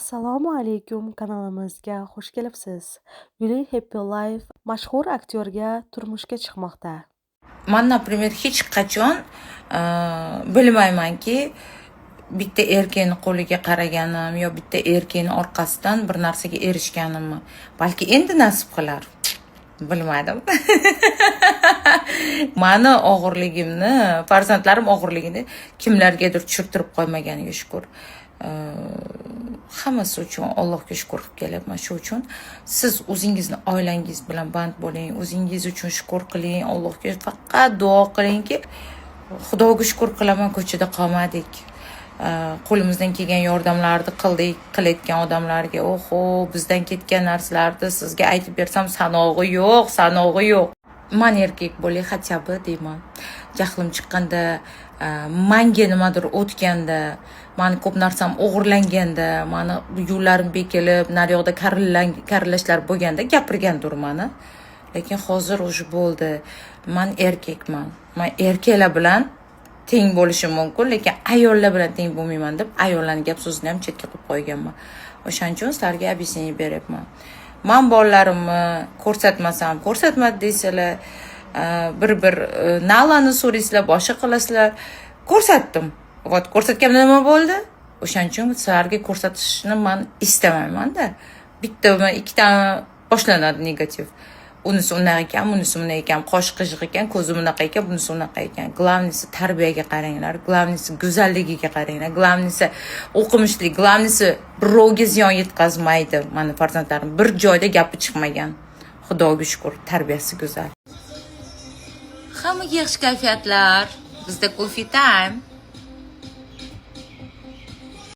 Assalomu alaykum, kanalimizga xush kelibsiz. Guli Happy Life mashhur aktyorga turmushga chiqmoqda. Man, например, hech qachon bilmaymanki, bitta erkakning qo'liga qaraganim yo bitta erkakning orqasidan bir narsaga erishganimmi. Balki endi nasib qilar. Bilmadim. Mani og'irligimni, farzandlarim og'irligini kimlargadir tushirtirib qo'ymaganiga shukr. Hammasi uchun Allohga shukr qilib kelyapman. Shu uchun siz o'zingizni oilangiz bilan band bo'ling, o'zingiz uchun shukr qiling, Allohga faqat duo qilingki, Xudoga shukr qilaman, ko'chada qolmadik. Qo'limizdan kelgan yordamlarni qilayotgan odamlarga, oho, bizdan ketgan narsalarni sizga aytib bersam sanog'i yo'q. Men erkak bo'ling хотя бы deyman. Jahlim chiqqanda, menga nimadir o'tganda, mani ko'p narsam o'g'irlanganda, mani yo'llarim bekilib, naryoqda karilashlar bo'lganda gapirgandirman. Lekin hozir o'sha bo'ldi. Men erkakman. Men erkaklar bilan teng bo'lishim mumkin, lekin ayollar bilan teng bo'lmayman deb ayollarning gap so'zini ham chetga qo'yib qo'yganman. O'shaning uchun sizlarga объяснение beryapman. Men bolalarimni ko'rsatmasam, ko'rsatmadi deysalar, bir nalani so'raysizlar, boshqa qilasizlar. Ko'rsatdim. Vot ko'rsatganimda nima bo'ldi? O'shaning uchun sizlarga ko'rsatishni men istamayman-da. Bittami, ikkitami boshlanadi negativ. Unisi unaqa ekan, bunisi bunaqa ekan, qosh qiziq ekan, ko'zi bunaqa ekan, bunisi unaqa ekan. Glavnisi tarbiyaga qaranglar, glavnisi go'zalligiga qaranglar, glavnisi o'qimishlik, glavnisi birovga ziyon yetkazmaydi. Meni farzandlarim bir joyda gapi chiqmagan. Xudoga shukr, tarbiyasi go'zal. Hammaga yaxshi kayfiyatlar. Bizda coffee time.